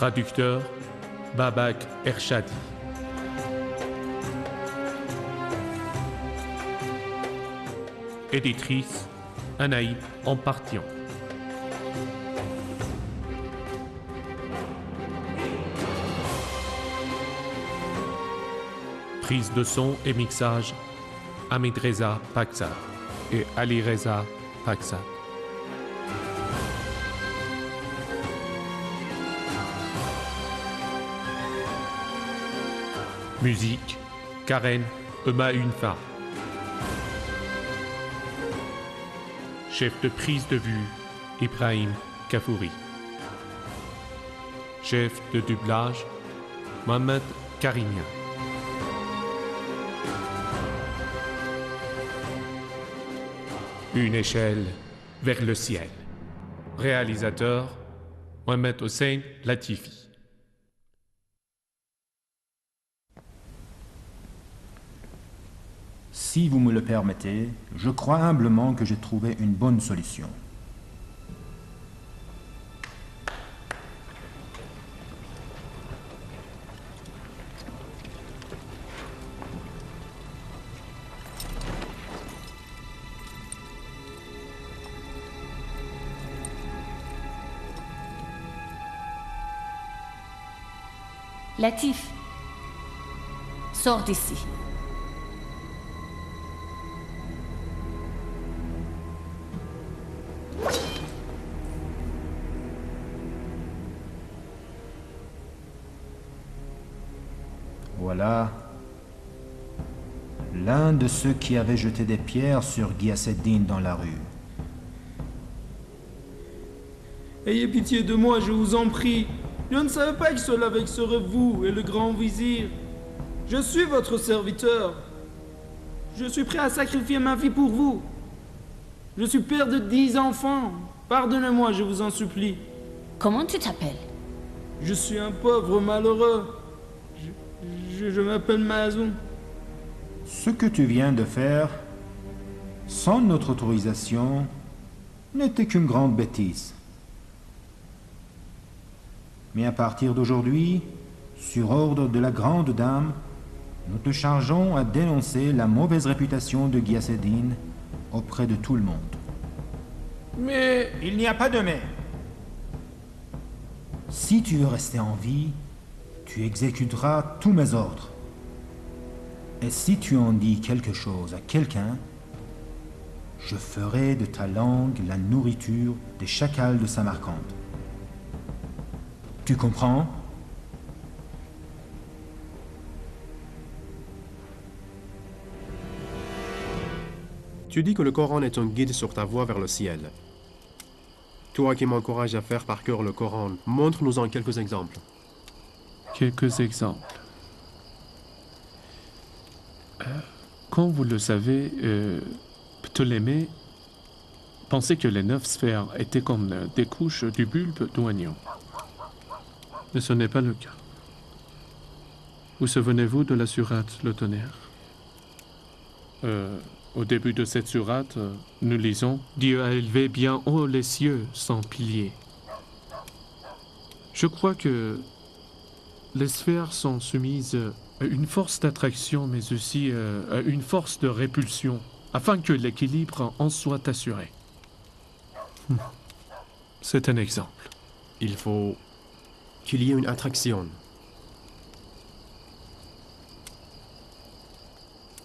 Traducteur, Babak Ershadi. Éditrice, Anaïd Ampartian. Prise de son et mixage, Hamid Reza Paksad et Ali Reza Paksad. Musique, Karen Ema-Unfa. Chef de prise de vue, Ibrahim Kafouri. Chef de doublage, Mohamed Karimia. Une échelle vers le ciel. Réalisateur, Mohamed Hossein Latifi. Si vous me le permettez, je crois humblement que j'ai trouvé une bonne solution. Latif, sors d'ici. Voilà l'un de ceux qui avaient jeté des pierres sur Ghiaseddin dans la rue. Ayez pitié de moi, je vous en prie. Je ne savais pas que seul avec serait vous et le grand vizir. Je suis votre serviteur. Je suis prêt à sacrifier ma vie pour vous. Je suis père de 10 enfants. Pardonnez-moi, je vous en supplie. Comment tu t'appelles? Je suis un pauvre malheureux. Je m'appelle Mazoun. Ce que tu viens de faire, sans notre autorisation, n'était qu'une grande bêtise. Mais à partir d'aujourd'hui, sur ordre de la grande dame, nous te chargeons à dénoncer la mauvaise réputation de Ghiaseddin auprès de tout le monde. Mais... Il n'y a pas de mais. Si tu veux rester en vie, tu exécuteras tous mes ordres. Et si tu en dis quelque chose à quelqu'un, je ferai de ta langue la nourriture des chacals de Samarcande. Tu comprends? Tu dis que le Coran est un guide sur ta voie vers le ciel. Toi qui m'encourages à faire par cœur le Coran, montre-nous-en quelques exemples. Quelques exemples. Comme vous le savez, Ptolémée pensait que les 9 sphères étaient comme des couches du bulbe d'oignon. Mais ce n'est pas le cas. Vous souvenez-vous de la sourate Le Tonnerre? Au début de cette sourate, nous lisons « Dieu a élevé bien haut les cieux sans piliers ». Je crois que les sphères sont soumises à une force d'attraction, mais aussi à une force de répulsion, afin que l'équilibre en soit assuré. C'est un exemple. Il faut qu'il y ait une attraction.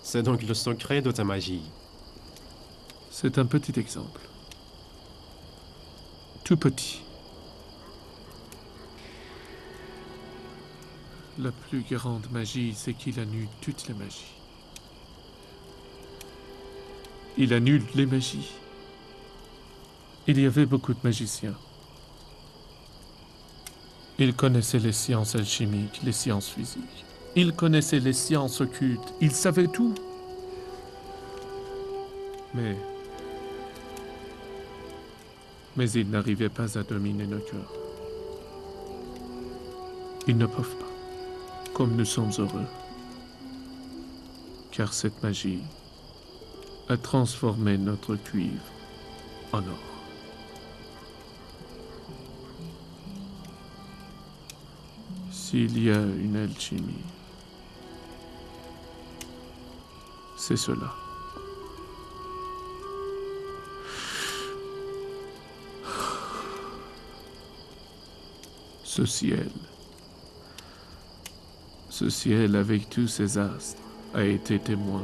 C'est donc le secret de ta magie. C'est un petit exemple. Tout petit. La plus grande magie, c'est qu'il annule toutes les magies. Il annule les magies. Il y avait beaucoup de magiciens. Ils connaissaient les sciences alchimiques, les sciences physiques. Ils connaissaient les sciences occultes. Ils savaient tout. Mais ils n'arrivaient pas à dominer nos cœurs. Ils ne peuvent pas. Comme nous sommes heureux. Car cette magie a transformé notre cuivre en or. S'il y a une alchimie, c'est cela. Ce ciel avec tous ses astres a été témoin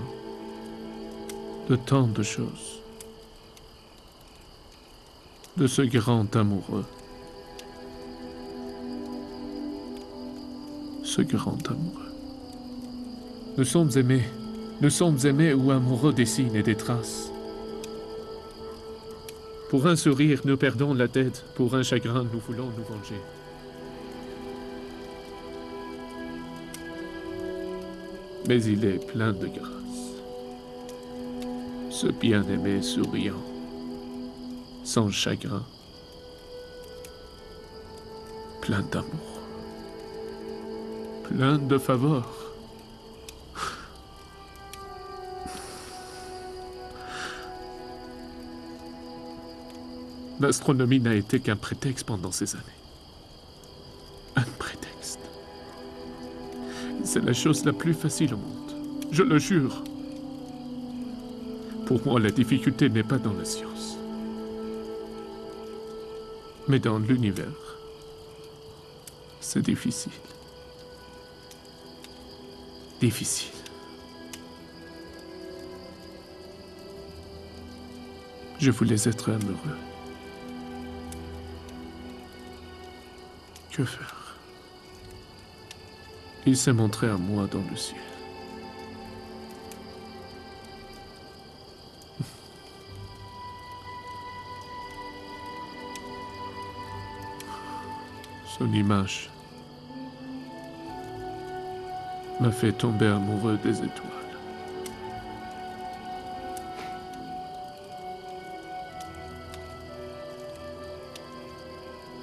de tant de choses, de ce grand amoureux, ce grand amoureux. Nous sommes aimés ou amoureux des signes et des traces. Pour un sourire, nous perdons la tête, pour un chagrin, nous voulons nous venger. Mais il est plein de grâce. Ce bien-aimé souriant, sans chagrin, plein d'amour, plein de faveurs. L'astronomie n'a été qu'un prétexte pendant ces années. Un prétexte. C'est la chose la plus facile au monde. Je le jure. Pour moi, la difficulté n'est pas dans la science, mais dans l'univers. C'est difficile. Difficile. Je voulais être amoureux. Que faire? Il s'est montré à moi dans le ciel. Son image m'a fait tomber amoureux des étoiles.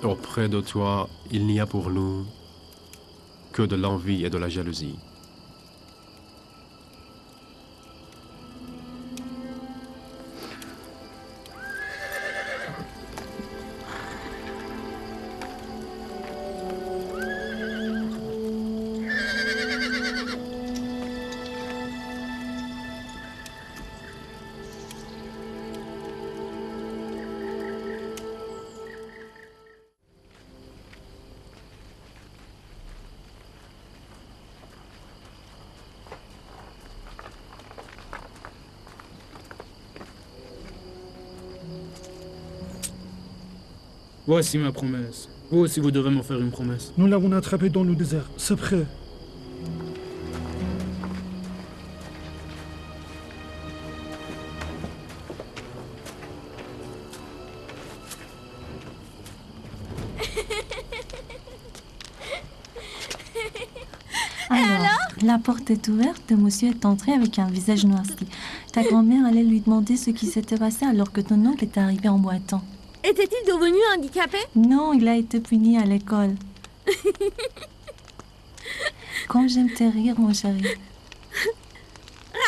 Auprès de toi, il n'y a pour nous que de l'envie et de la jalousie. Voici ma promesse. Vous aussi, vous devez me faire une promesse. Nous l'avons attrapé dans le désert. C'est prêt. Alors, la porte est ouverte et monsieur est entré avec un visage noirci. Ta grand-mère allait lui demander ce qui s'était passé alors que ton oncle est arrivé en boitant. Était-il devenu handicapé? Non, il a été puni à l'école. Comme j'aime tes rires, mon chéri.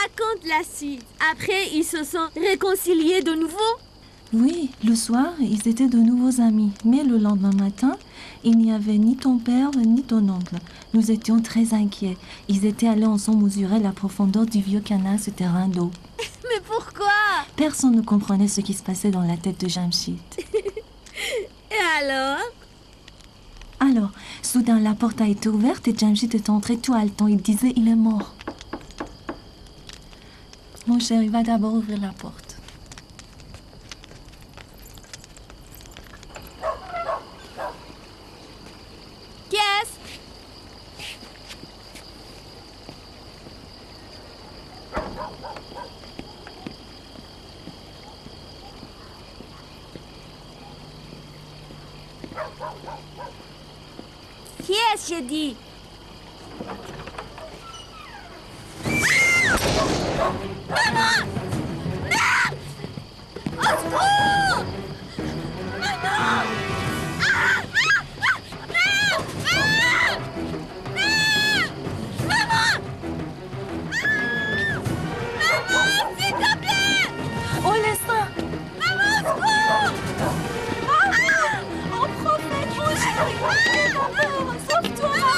Raconte la suite. Après, ils se sont réconciliés de nouveau? Oui, le soir, ils étaient de nouveaux amis. Mais le lendemain matin, il n'y avait ni ton père ni ton oncle. Nous étions très inquiets. Ils étaient allés ensemble mesurer la profondeur du vieux canal souterrain d'eau. Mais pourquoi? Personne ne comprenait ce qui se passait dans la tête de Jamshid. Et alors? Alors, soudain, la porte a été ouverte et Jamshid est entré tout haletant. Il disait, il est mort. Mon chéri, va d'abord ouvrir la porte. Qui est-ce? Qui est-ce, j'ai dit? Maman! Non! Au secours! Maman! Ah! Ah! Ah! Non! Ah! Non! Maman! Ah! Maman, s'il te plaît! Oh, laisse-moi! Maman, au secours! Ah! Oh, prophète, mon chéri! Sauve-toi!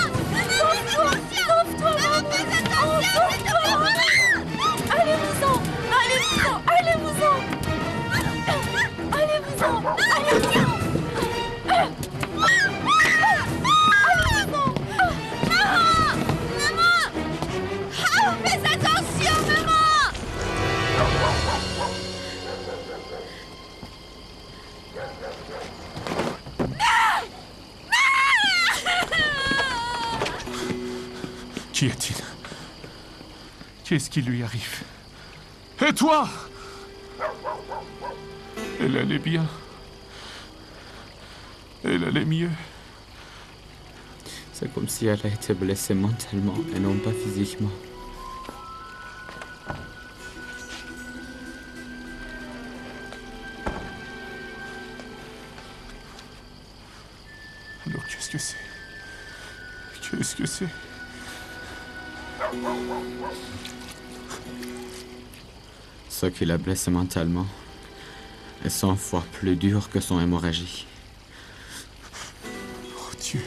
Qu'est-ce qui lui arrive? Et toi? Elle allait bien. Elle allait mieux. C'est comme si elle a été blessée mentalement et non pas physiquement. Alors qu'est-ce que c'est? Qu'est-ce que c'est? Ce qui l'a blessée mentalement est 100 fois plus dur que son hémorragie. Oh Dieu.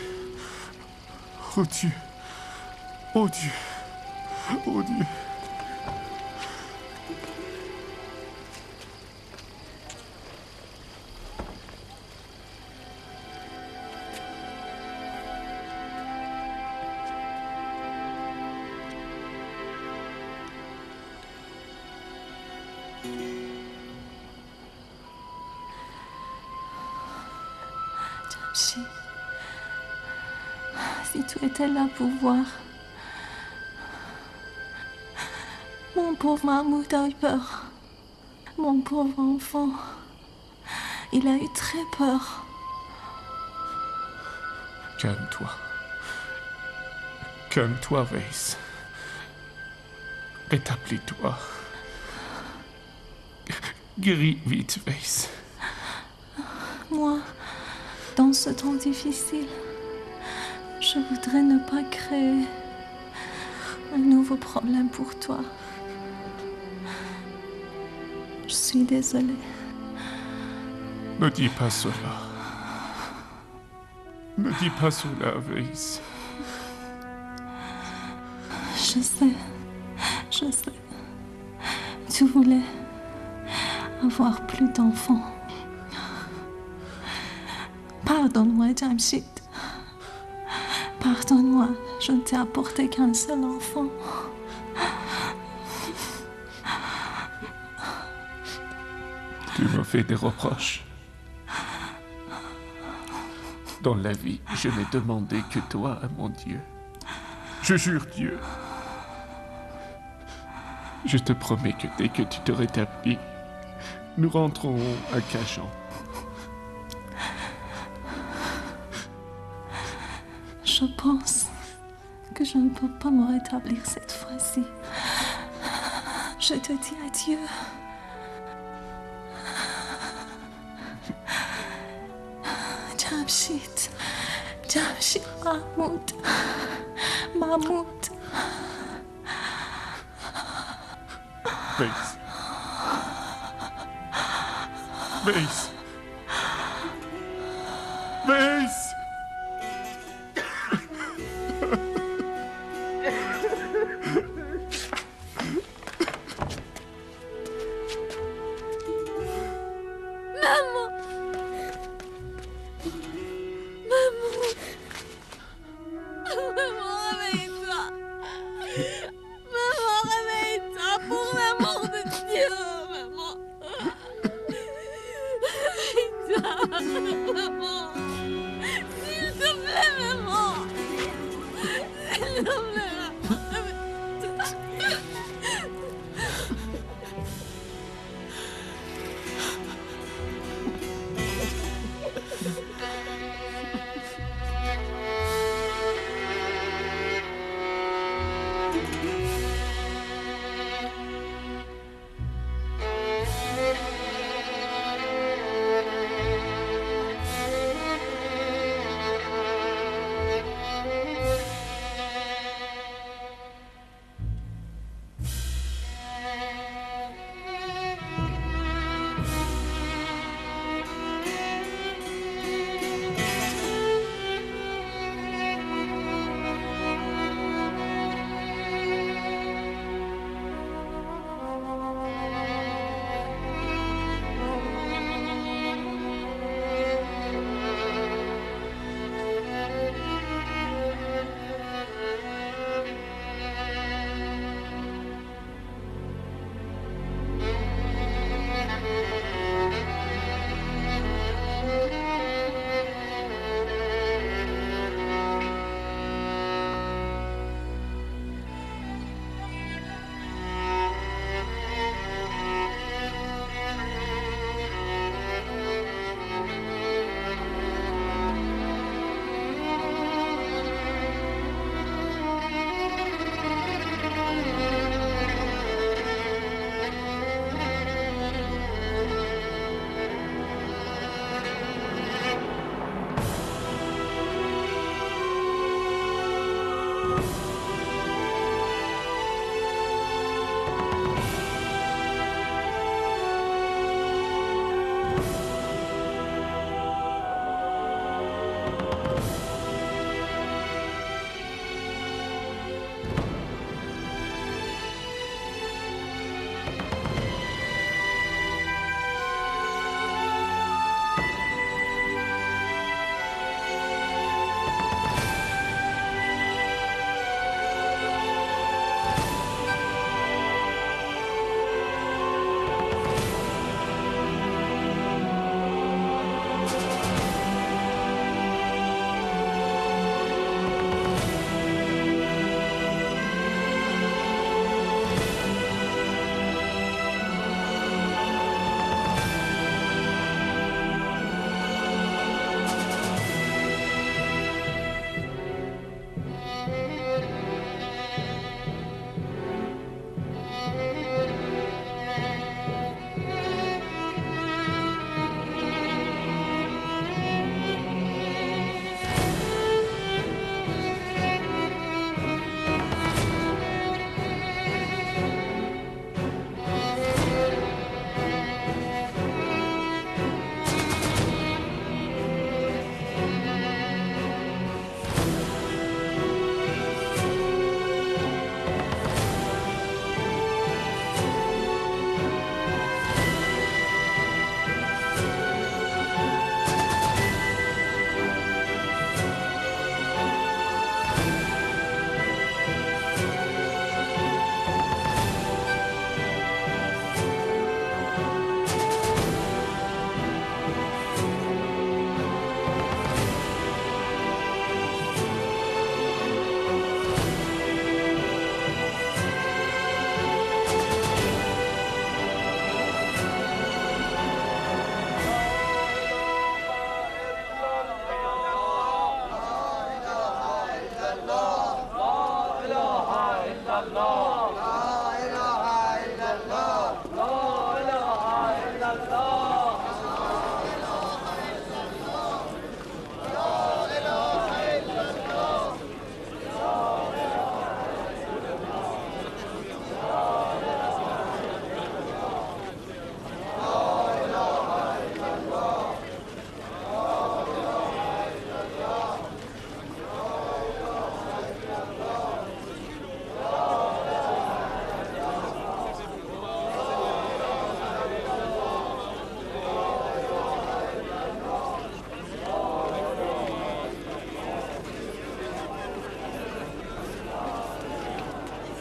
Oh Dieu. Oh Dieu. Oh Dieu. Jamshid, si tu étais là pour voir. Mon pauvre Mahmoud a eu peur. Mon pauvre enfant. Il a eu très peur. Calme-toi. Calme-toi, Weiss. Rétablis-toi. Guéris vite, Weiss. Moi, dans ce temps difficile, je voudrais ne pas créer un nouveau problème pour toi. Je suis désolée. Ne dis pas cela. Ne dis pas cela, Weiss. Je sais. Tu voulais avoir plus d'enfants. Pardonne-moi, Jamshid. Pardonne-moi, je ne t'ai apporté qu'un seul enfant. Tu me fais des reproches. Dans la vie, je n'ai demandé que toi à mon Dieu. Je jure Dieu. Je te promets que dès que tu te rétablis, nous rentrerons à Cajan. Je pense que je ne peux pas me rétablir cette fois-ci. Je te dis adieu. Jamshid, Mahmoud. Weiss. Weiss. Weiss.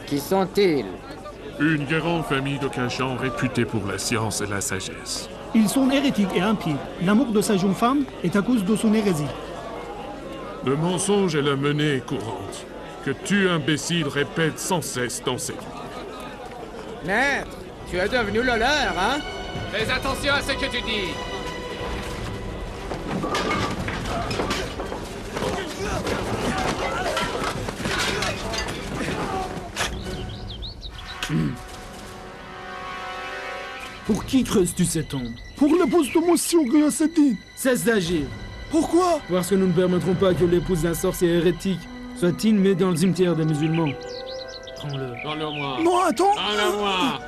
Qui sont-ils? Une grande famille de Cachan réputée pour la science et la sagesse. Ils sont hérétiques et impies. L'amour de sa jeune femme est à cause de son hérésie. Le mensonge est la monnaie courante, que tu, imbécile, répètes sans cesse dans cette vie. Maître, tu es devenu le leur, hein? Fais attention à ce que tu dis. Pour qui creuses-tu cette tombe? Pour l'épouse de Monsieur Ghayaseddin. Cesse d'agir. Pourquoi? Parce que nous ne permettrons pas que l'épouse d'un sorcier hérétique soit inhumée dans le cimetière des musulmans. Prends-le. Donne-le-moi. Non, attends. Donne-le-moi.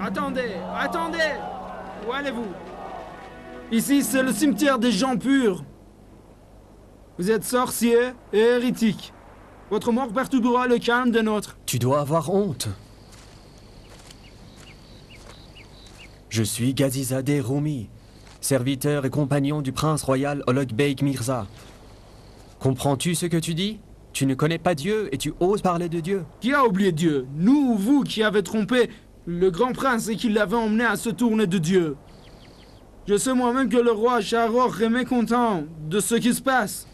Attendez, attendez! Où allez-vous? Ici, c'est le cimetière des gens purs. Vous êtes sorciers et hérétiques. Votre mort perturbera le calme des nôtres. Tu dois avoir honte. Je suis Ghazizadeh Roumi, serviteur et compagnon du prince royal Olog Bey Mirza. Comprends-tu ce que tu dis? Tu ne connais pas Dieu et tu oses parler de Dieu. Qui a oublié Dieu? Nous ou vous qui avez trompé le grand prince et qui l'avez emmené à se tourner de Dieu? Je sais moi-même que le roi Charor est mécontent de ce qui se passe.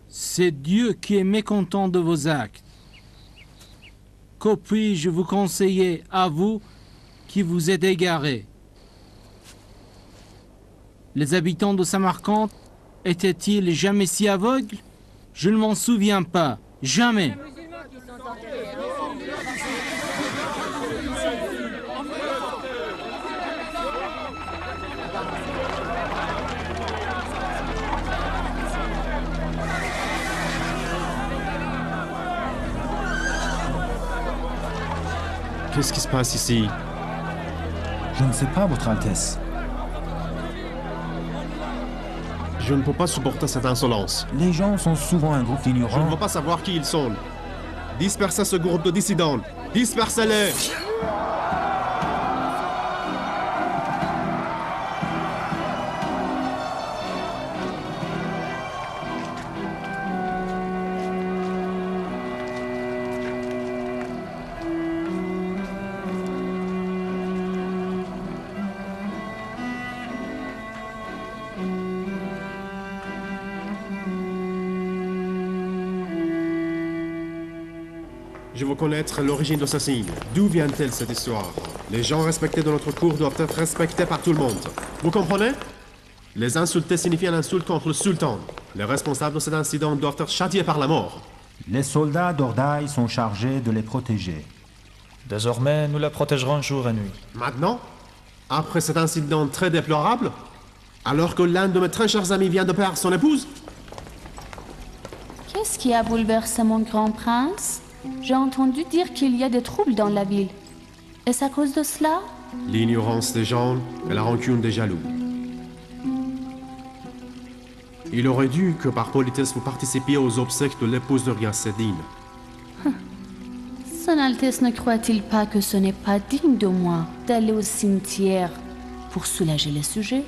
C'est Dieu qui est mécontent de vos actes. Que puis-je vous conseiller, à vous qui vous êtes égarés? Les habitants de Samarcande étaient-ils jamais si aveugles? Je ne m'en souviens pas. Jamais. Qu'est-ce qui se passe ici? Je ne sais pas, Votre Altesse. Je ne peux pas supporter cette insolence. Les gens sont souvent un groupe Je ne d'ignorants. veux pas savoir qui ils sont. Dispersez ce groupe de dissidents. Dispersez-les! Je veux connaître l'origine de ce signe. D'où vient-elle cette histoire? Les gens respectés dans notre cour doivent être respectés par tout le monde. Vous comprenez? Les insulter signifie une insulte contre le sultan. Les responsables de cet incident doivent être châtiés par la mort. Les soldats d'Ordaï sont chargés de les protéger. Désormais, nous la protégerons jour et nuit. Maintenant? Après cet incident très déplorable? Alors que l'un de mes très chers amis vient de perdre son épouse? Qu'est-ce qui a bouleversé mon grand prince? J'ai entendu dire qu'il y a des troubles dans la ville. Est-ce à cause de cela? L'ignorance des gens et la rancune des jaloux. Il aurait dû que par politesse vous participiez aux obsèques de l'épouse de Ghayaseddin. Son Altesse ne croit-il pas que ce n'est pas digne de moi d'aller au cimetière pour soulager les sujets?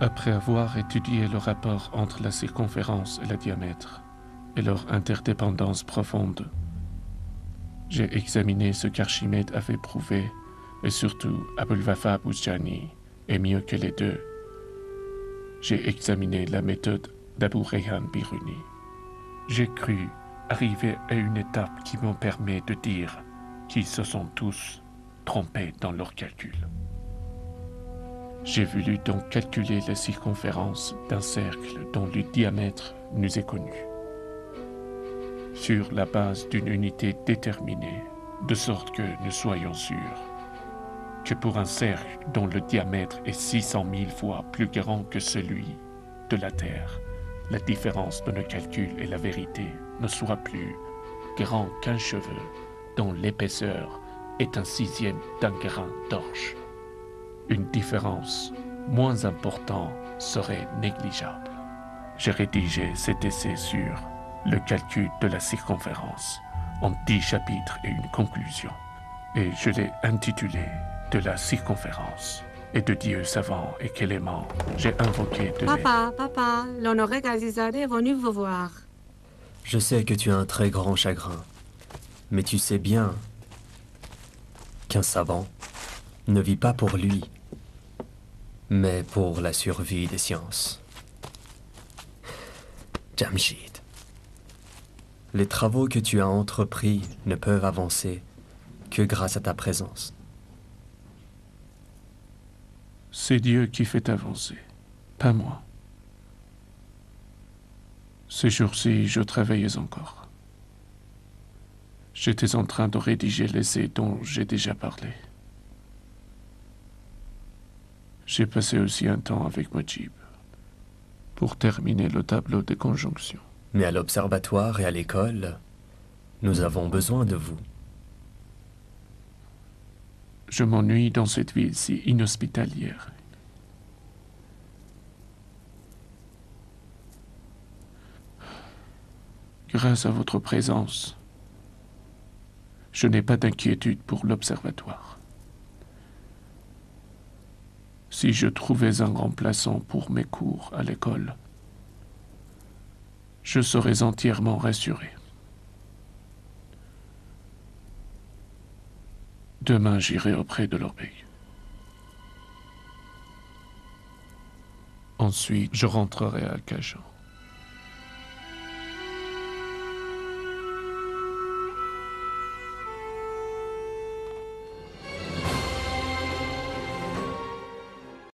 Après avoir étudié le rapport entre la circonférence et le diamètre et leur interdépendance profonde, j'ai examiné ce qu'Archimède avait prouvé et surtout Abul-Wafa Bouzjani est mieux que les deux. J'ai examiné la méthode d'Abu Rayhan Biruni. J'ai cru arriver à une étape qui me permet de dire qu'ils se sont tous trompés dans leurs calculs. J'ai voulu donc calculer la circonférence d'un cercle dont le diamètre nous est connu, sur la base d'une unité déterminée, de sorte que nous soyons sûrs que pour un cercle dont le diamètre est 600 000 fois plus grand que celui de la Terre, la différence de nos calculs et la vérité ne soit plus grand qu'un cheveu dont l'épaisseur est un sixième d'un grain d'orge. Une différence moins importante serait négligeable. J'ai rédigé cet essai sur le calcul de la circonférence en 10 chapitres et une conclusion, et je l'ai intitulé « De la circonférence ». Et de Dieu savant et Kélément, j'ai invoqué de Papa, l'honoré Gazizadeh est venu vous voir. Je sais que tu as un très grand chagrin, mais tu sais bien qu'un savant ne vit pas pour lui, mais pour la survie des sciences. Jamshid, les travaux que tu as entrepris ne peuvent avancer que grâce à ta présence. C'est Dieu qui fait avancer, pas moi. Ces jours-ci, je travaillais encore. J'étais en train de rédiger l'essai dont j'ai déjà parlé. J'ai passé aussi un temps avec Mojib pour terminer le tableau des conjonctions. Mais à l'observatoire et à l'école, nous avons besoin de vous. Je m'ennuie dans cette ville si inhospitalière. Grâce à votre présence, je n'ai pas d'inquiétude pour l'observatoire. Si je trouvais un remplaçant pour mes cours à l'école, je serais entièrement rassuré. Demain, j'irai auprès de l'Orbeg. Ensuite, je rentrerai à Kajan.